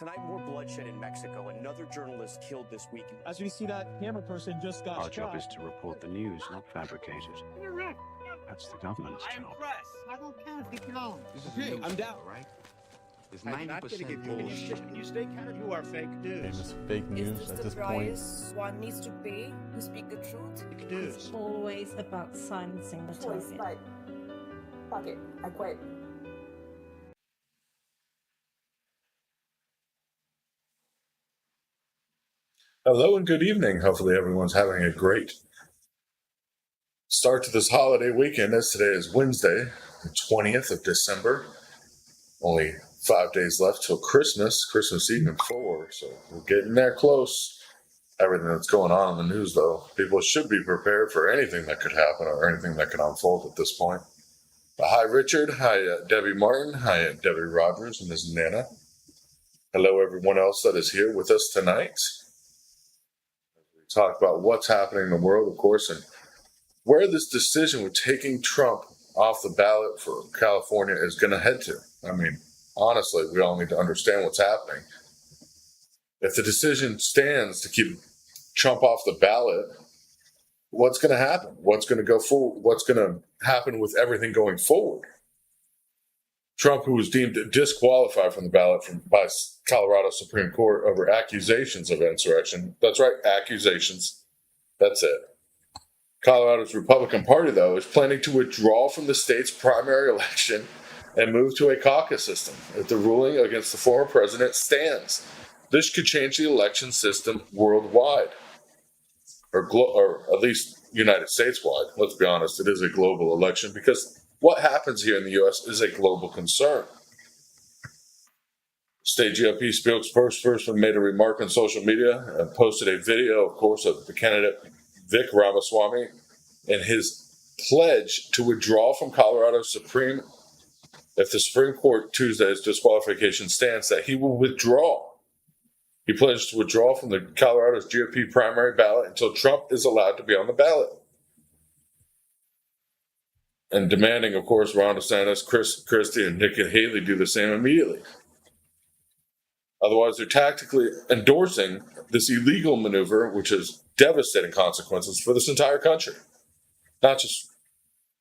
Tonight, more bloodshed in Mexico. Another journalist killed this week. As we see, that camera person just got Our shot. job is to report the news, not fabricate it. That's the government's I'm job. press. I don't care if you don't. Okay, I'm down. Right? It's I'm not going to 90% give you any shit. Can you stay counted? You are fake news. Famous fake news Is at this this the point. price one needs to pay to speak the truth? Fake news. It's always about silencing the Choice, target. but fuck it, I quit. Hello and good evening. Hopefully everyone's having a great start to this holiday weekend, as today is Wednesday, the 20th of December. Only 5 days left till Christmas Eve and 4, so we're getting there close. Everything that's going on in the news, though, people should be prepared for anything that could happen or anything that could unfold at this point. Hi, Richard. Hi, Debbie Martin. Hi, Debbie Rogers and Ms. Nana. Hello, everyone else that is here with us tonight. We talk about what's happening in the world, of course, and where this decision with taking Trump off the ballot for California is going to head to. I mean, honestly, we all need to understand what's happening. If the decision stands to keep Trump off the ballot, what's going to happen? What's going to go forward? What's going to happen with everything going forward? Trump, who was deemed disqualified from the ballot by Colorado Supreme Court over accusations of insurrection. That's right, accusations. That's it. Colorado's Republican Party, though, is planning to withdraw from the state's primary election and move to a caucus system if the ruling against the former president stands. This could change the election system worldwide, or at least United States-wide. Let's be honest, it is a global election because what happens here in the U.S. is a global concern. State GOP spokesperson made a remark on social media and posted a video, of course, of the candidate Vic Ramaswamy and his pledge to withdraw from Colorado Supreme. If the Supreme Court Tuesday's disqualification stands, that he will withdraw. He pledged to withdraw from the Colorado's GOP primary ballot until Trump is allowed to be on the ballot. And demanding, of course, Ron DeSantis, Chris Christie, and Nikki Haley do the same immediately. Otherwise, they're tactically endorsing this illegal maneuver, which has devastating consequences for this entire country. Not just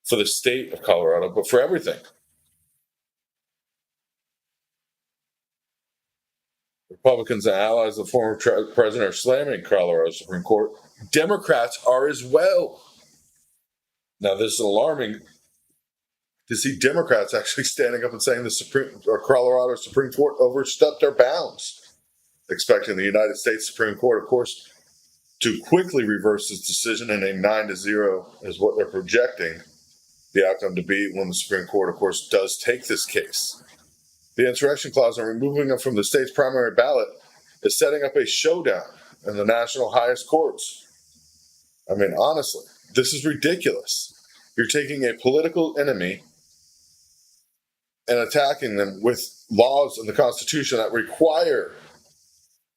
for the state of Colorado, but for everything. Republicans and allies of the former president are slamming Colorado Supreme Court. Democrats are as well. Now, this is alarming to see Democrats actually standing up and saying the Colorado Supreme Court overstepped their bounds, expecting the United States Supreme Court, of course, to quickly reverse this decision, and a 9-0 is what they're projecting the outcome to be when the Supreme Court, of course, does take this case. The insurrection clause and removing them from the state's primary ballot is setting up a showdown in the national highest courts. I mean, honestly, this is ridiculous. You're taking a political enemy and attacking them with laws in the Constitution that require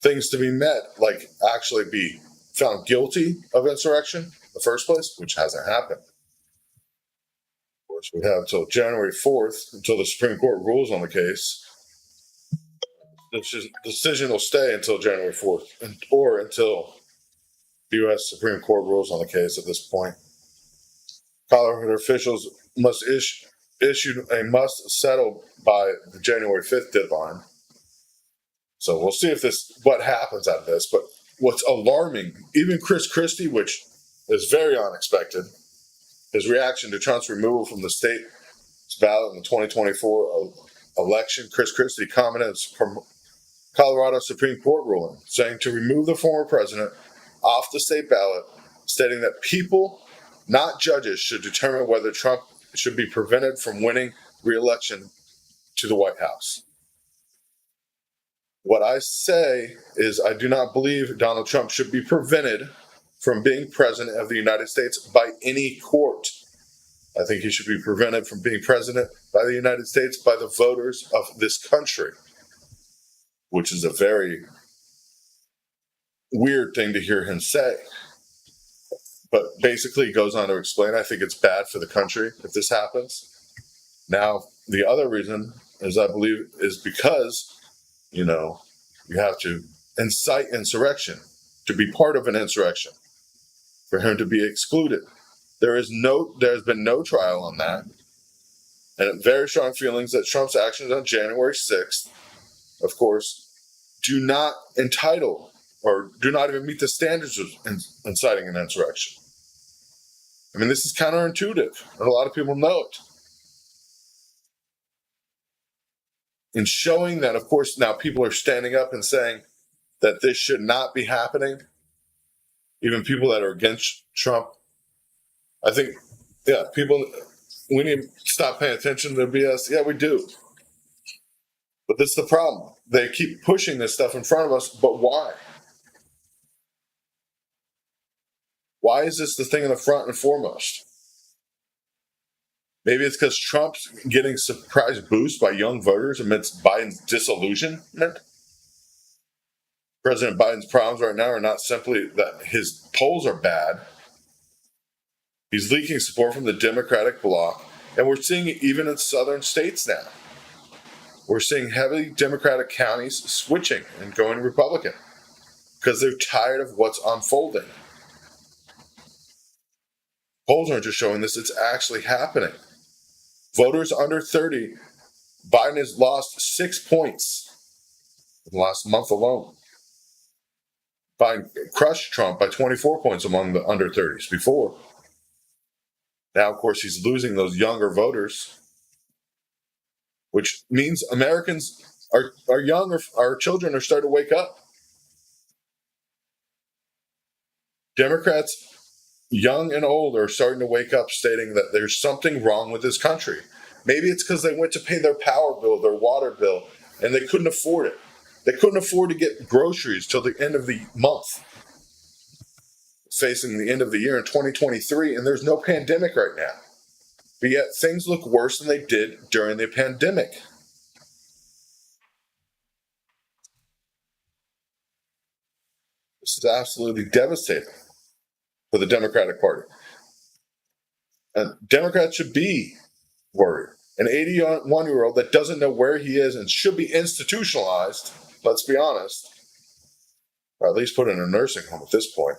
things to be met, like actually be found guilty of insurrection in the first place, which hasn't happened. Of course, we have until January 4th, until the Supreme Court rules on the case. The decision will stay until January 4th, or until the U.S. Supreme Court rules on the case at this point. Colorado officials must issue a must settle by the January 5th deadline. So we'll see what happens out of this. But what's alarming, even Chris Christie, which is very unexpected, his reaction to Trump's removal from the state's ballot in the 2024 election, Chris Christie commented from Colorado Supreme Court ruling, saying to remove the former president off the state ballot, stating that people, not judges, should determine whether Trump should be prevented from winning re-election to the White House. What I say is I do not believe Donald Trump should be prevented from being president of the United States by any court. I think he should be prevented from being president by the United States by the voters of this country, which is a very weird thing to hear him say. But basically, he goes on to explain, I think it's bad for the country if this happens. Now, the other reason is I believe is because, You have to incite insurrection, to be part of an insurrection, for him to be excluded. There's been no trial on that. And very strong feelings that Trump's actions on January 6th, of course, do not entitle or do not even meet the standards of inciting an insurrection. I mean, this is counterintuitive, and a lot of people know it. In showing that, of course, now people are standing up and saying that this should not be happening, even people that are against Trump. I think, people, we need to stop paying attention to the BS. Yeah, we do. But this is the problem. They keep pushing this stuff in front of us, but why? Why is this the thing in the front and foremost? Maybe it's because Trump's getting surprise boost by young voters amidst Biden's disillusionment. President Biden's problems right now are not simply that his polls are bad. He's leaking support from the Democratic bloc, and we're seeing it even in southern states now. We're seeing heavily Democratic counties switching and going Republican because they're tired of what's unfolding. Polls aren't just showing this, it's actually happening. Voters under 30, Biden has lost 6 points in the last month alone. Biden crushed Trump by 24 points among the under 30s before. Now, of course, he's losing those younger voters, which means Americans are young, or our children are starting to wake up. Democrats, young and old, are starting to wake up, stating that there's something wrong with this country. Maybe it's because they went to pay their power bill, their water bill, and they couldn't afford it. They couldn't afford to get groceries till the end of the month, facing the end of the year in 2023, and there's no pandemic right now. But yet things look worse than they did during the pandemic. This is absolutely devastating for the Democratic Party. And Democrats should be worried. An 81-year-old that doesn't know where he is and should be institutionalized, let's be honest, or at least put in a nursing home at this point,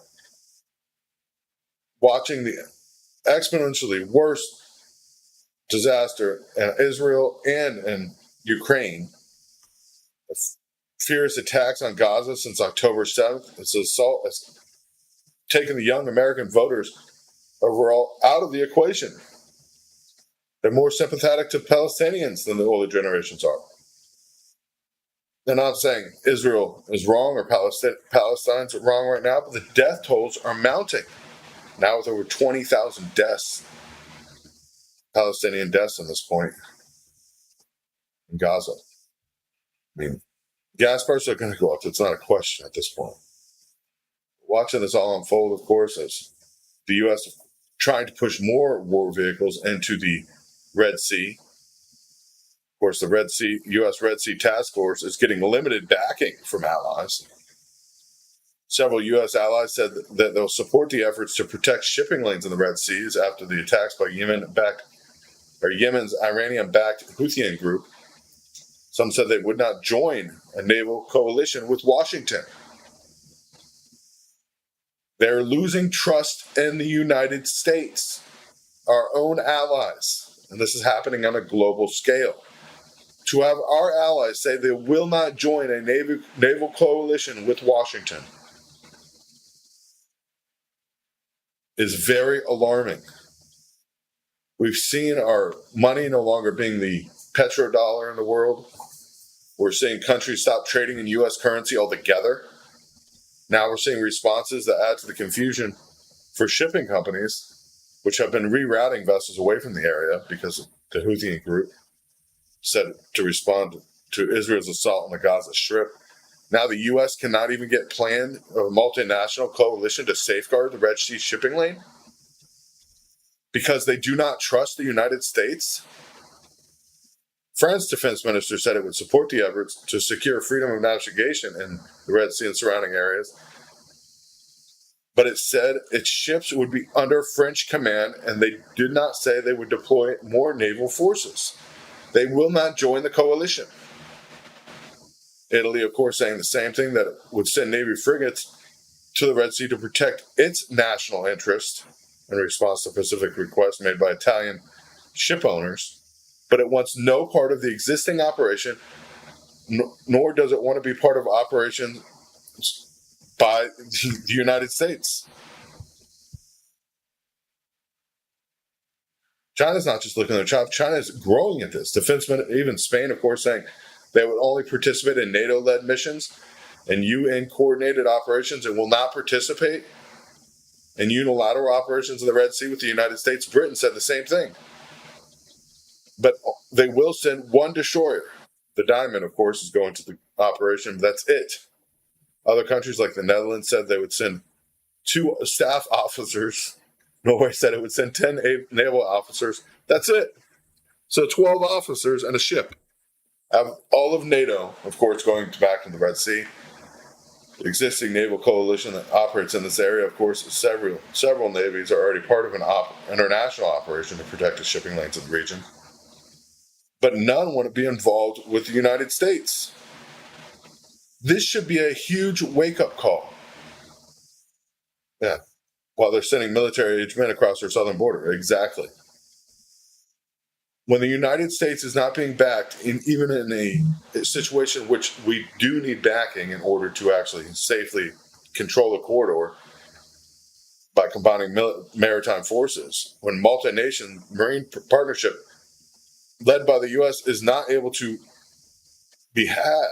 watching the exponentially worse disaster in Israel and in Ukraine, fierce attacks on Gaza since October 7th, this assault has taken the young American voters overall out of the equation. They're more sympathetic to Palestinians than the older generations are. They're not saying Israel is wrong or Palestine's wrong right now, but the death tolls are mounting. Now with over 20,000 deaths, Palestinian deaths at this point in Gaza. I mean, gas prices are going to go up. It's not a question at this point. Watching this all unfold, of course, as the U.S. trying to push more war vehicles into the Red Sea. Of course, the U.S. Red Sea Task Force is getting limited backing from allies. Several U.S. allies said that they'll support the efforts to protect shipping lanes in the Red Seas after the attacks by Yemen's Iranian-backed Houthi group. Some said they would not join a naval coalition with Washington. They're losing trust in the United States, our own allies. And this is happening on a global scale. To have our allies say they will not join a naval coalition with Washington is very alarming. We've seen our money no longer being the petrodollar in the world. We're seeing countries stop trading in U.S. currency altogether. Now we're seeing responses that add to the confusion for shipping companies, which have been rerouting vessels away from the area because the Houthi group said to respond to Israel's assault on the Gaza Strip. Now the U.S. cannot even get planned a multinational coalition to safeguard the Red Sea shipping lane because they do not trust the United States. France's defense minister said it would support the efforts to secure freedom of navigation in the Red Sea and surrounding areas. But it said its ships would be under French command, and they did not say they would deploy more naval forces. They will not join the coalition. Italy, of course, saying the same thing, that it would send Navy frigates to the Red Sea to protect its national interest in response to specific requests made by Italian ship owners. But it wants no part of the existing operation, nor does it want to be part of operations by the United States. China's not just looking at their job. China is growing at this. Defensemen, even Spain, of course, saying they would only participate in NATO-led missions and UN-coordinated operations and will not participate in unilateral operations in the Red Sea with the United States. Britain said the same thing. But they will send one destroyer. The Diamond, of course, is going to the operation. But that's it. Other countries like the Netherlands said they would send 2 staff officers. Norway said it would send 10 naval officers. That's it. So 12 officers and a ship. All of NATO, of course, going back to the Red Sea. The existing naval coalition that operates in this area, of course, several navies are already part of an international operation to protect the shipping lanes of the region. But none want to be involved with the United States. This should be a huge wake-up call. Yeah. While they're sending military-aged men across their southern border. Exactly. When the United States is not being backed, even in a situation which we do need backing in order to actually safely control the corridor by combining maritime forces, when multi-nation marine partnership led by the U.S. is not able to be had,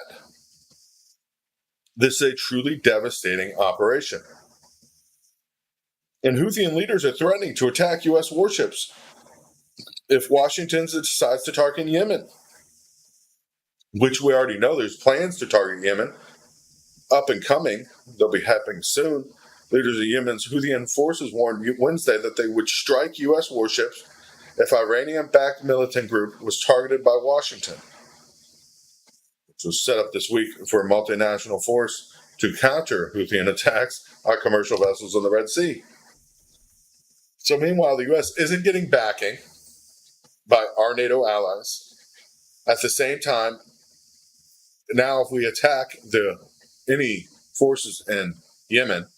this is a truly devastating operation. And Houthi leaders are threatening to attack U.S. warships if Washington decides to target Yemen, which we already know there's plans to target Yemen up and coming. They'll be happening soon. Leaders of Yemen's Houthi forces warned Wednesday that they would strike U.S. warships if Iranian-backed militant group was targeted by Washington, which was set up this week for a multinational force to counter Houthi attacks on commercial vessels in the Red Sea. So meanwhile, the U.S. isn't getting backing by our NATO allies. At the same time, now if we attack any forces in Yemen,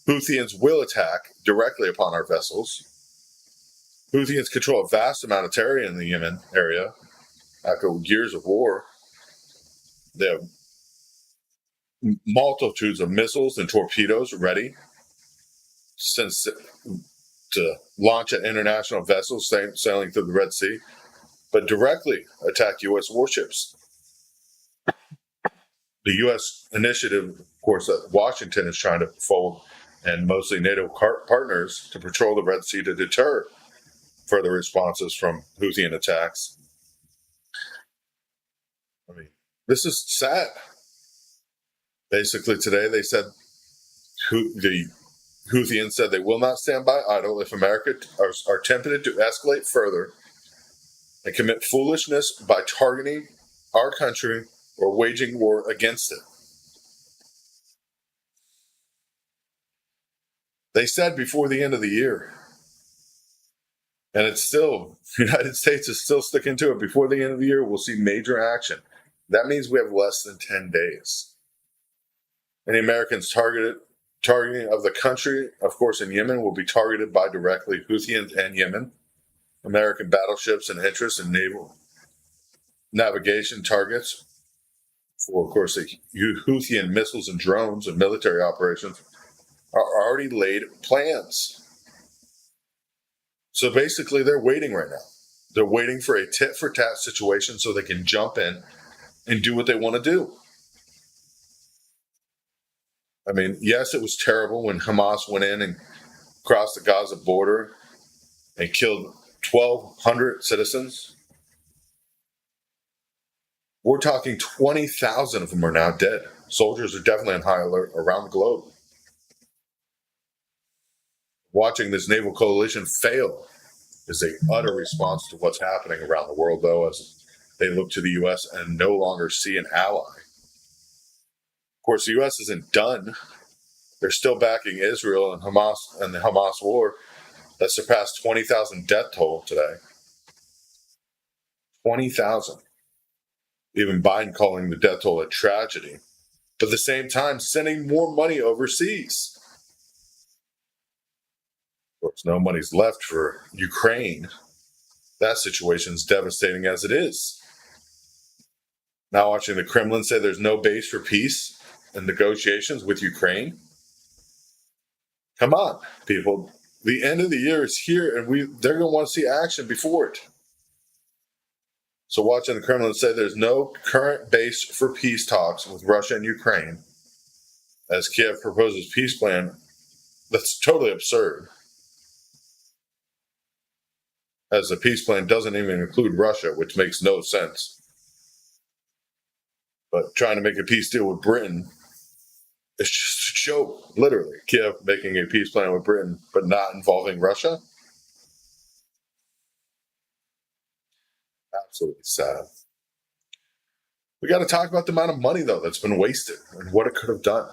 Houthis will attack directly upon our vessels. Houthis control a vast amount of territory in the Yemen area after years of war. They have multitudes of missiles and torpedoes ready to launch at international vessels sailing through the Red Sea, but directly attack U.S. warships. The U.S. initiative, of course, that Washington is trying to fold, and mostly NATO partners, to patrol the Red Sea to deter further responses from Houthi attacks. I mean, this is sad. Basically, today they said the Houthis said they will not stand by idle if America are tempted to escalate further and commit foolishness by targeting our country or waging war against it. They said before the end of the year, and it's still, the United States is still sticking to it. Before the end of the year, we'll see major action. That means we have less than 10 days. Any Americans targeting of the country, of course, in Yemen, will be targeted by directly Houthis and Yemen. American battleships and interests in naval navigation targets for, of course, the Houthi missiles and drones and military operations are already laid plans. So basically, they're waiting right now. They're waiting for a tit-for-tat situation so they can jump in and do what they want to do. I mean, yes, it was terrible when Hamas went in and crossed the Gaza border and killed 1,200 citizens. We're talking 20,000 of them are now dead. Soldiers are definitely on high alert around the globe. Watching this naval coalition fail is an utter response to what's happening around the world, though, as they look to the U.S. and no longer see an ally. Of course, the U.S. isn't done. They're still backing Israel and Hamas and the Hamas war that surpassed 20,000 death toll today. 20,000. Even Biden calling the death toll a tragedy. But at the same time, sending more money overseas. Of course, no money's left for Ukraine. That situation's devastating as it is. Now watching the Kremlin say there's no base for peace and negotiations with Ukraine. Come on, people. The end of the year is here, and they're going to want to see action before it. So watching the Kremlin say there's no current base for peace talks with Russia and Ukraine, as Kiev proposes peace plan, that's totally absurd. As the peace plan doesn't even include Russia, which makes no sense. But trying to make a peace deal with Britain, it's just a joke, literally. Kiev making a peace plan with Britain, but not involving Russia. Absolutely sad. We got to talk about the amount of money, though, that's been wasted and what it could have done.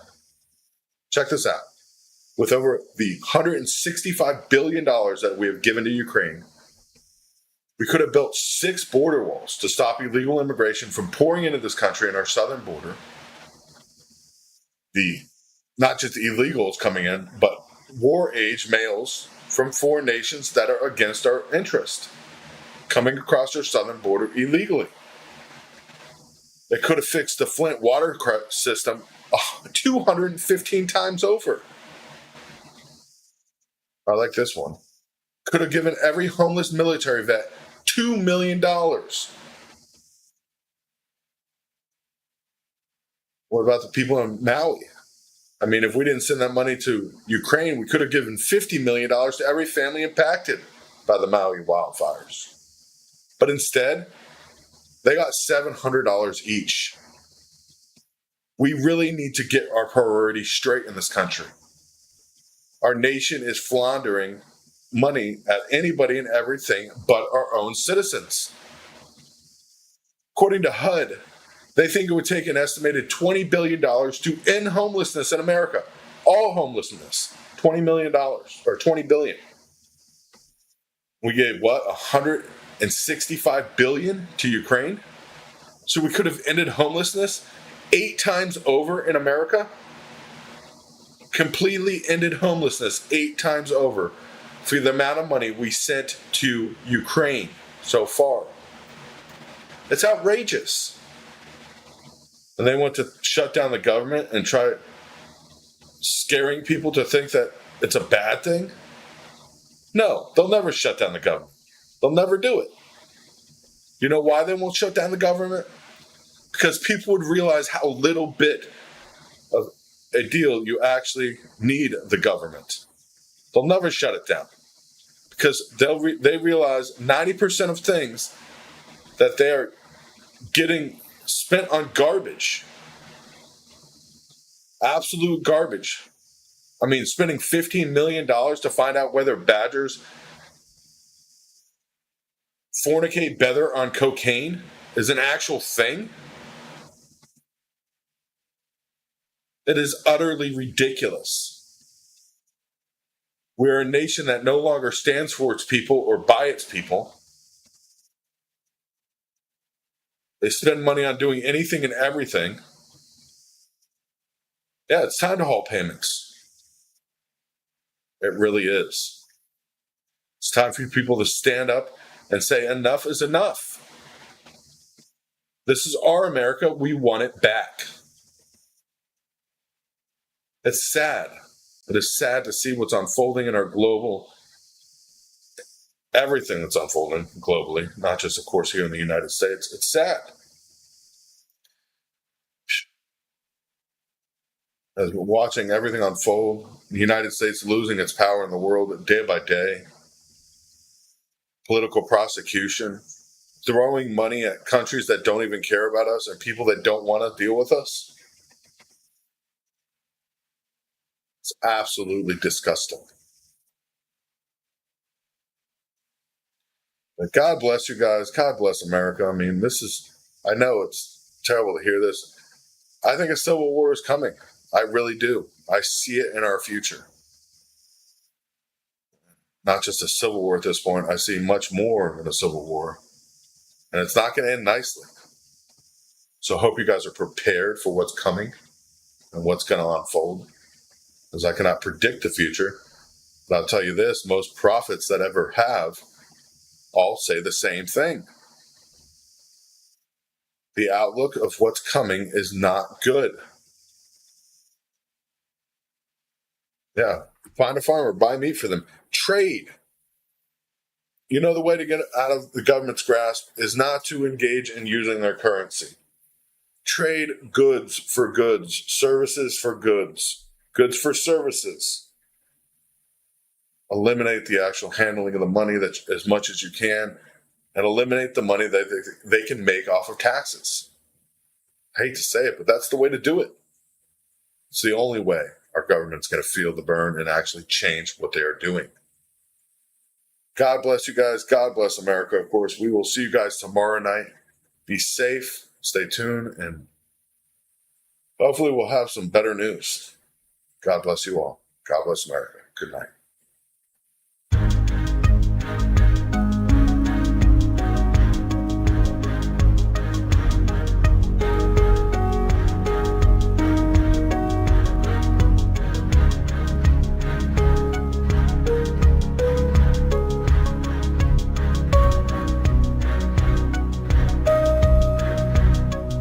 Check this out. With over the $165 billion that we have given to Ukraine, we could have built 6 border walls to stop illegal immigration from pouring into this country in our southern border. Not just the illegals coming in, but war-age males from foreign nations that are against our interest coming across our southern border illegally. They could have fixed the Flint water system 215 times over. I like this one. Could have given every homeless military vet $2 million. What about the people in Maui? I mean, if we didn't send that money to Ukraine, we could have given $50 million to every family impacted by the Maui wildfires. But instead, they got $700 each. We really need to get our priorities straight in this country. Our nation is floundering money at anybody and everything but our own citizens. According to HUD, they think it would take an estimated $20 billion to end homelessness in America. All homelessness. $20 million or $20 billion. We gave what? $165 billion to Ukraine? So we could have ended homelessness 8 times over in America? Completely ended homelessness 8 times over for the amount of money we sent to Ukraine so far. It's outrageous. And they want to shut down the government and try scaring people to think that it's a bad thing? No, they'll never shut down the government. They'll never do it. You know why they won't shut down the government? Because people would realize how little bit of a deal you actually need the government. They'll never shut it down. Because they realize 90% of things that they are getting spent on garbage. Absolute garbage. I mean, spending $15 million to find out whether badgers fornicate better on cocaine is an actual thing. It is utterly ridiculous. We're a nation that no longer stands for its people or by its people. They spend money on doing anything and everything. Yeah, it's time to halt payments. It really is. It's time for people to stand up and say enough is enough. This is our America. We want it back. It's sad. It is sad to see what's unfolding in our everything that's unfolding globally, not just, of course, here in the United States. It's sad. As we're watching everything unfold, the United States losing its power in the world day by day, political prosecution, throwing money at countries that don't even care about us and people that don't want to deal with us. It's absolutely disgusting. But God bless you guys. God bless America. I mean, I know it's terrible to hear this. I think a civil war is coming. I really do. I see it in our future. Not just a civil war at this point. I see much more than a civil war. And it's not going to end nicely. So I hope you guys are prepared for what's coming and what's going to unfold, as I cannot predict the future. But I'll tell you this, most prophets that ever have all say the same thing. The outlook of what's coming is not good. Yeah, find a farmer, buy meat for them, trade. You know, the way to get out of the government's grasp is not to engage in using their currency. Trade goods for goods, services for goods, goods for services. Eliminate the actual handling of the money that as much as you can, and eliminate the money that they can make off of taxes. I hate to say it, but that's the way to do it. It's the only way our government's going to feel the burn and actually change what they are doing. God bless you guys. God bless America. Of course, we will see you guys tomorrow night. Be safe, stay tuned, and hopefully we'll have some better news. God bless you all. God bless America. Good night.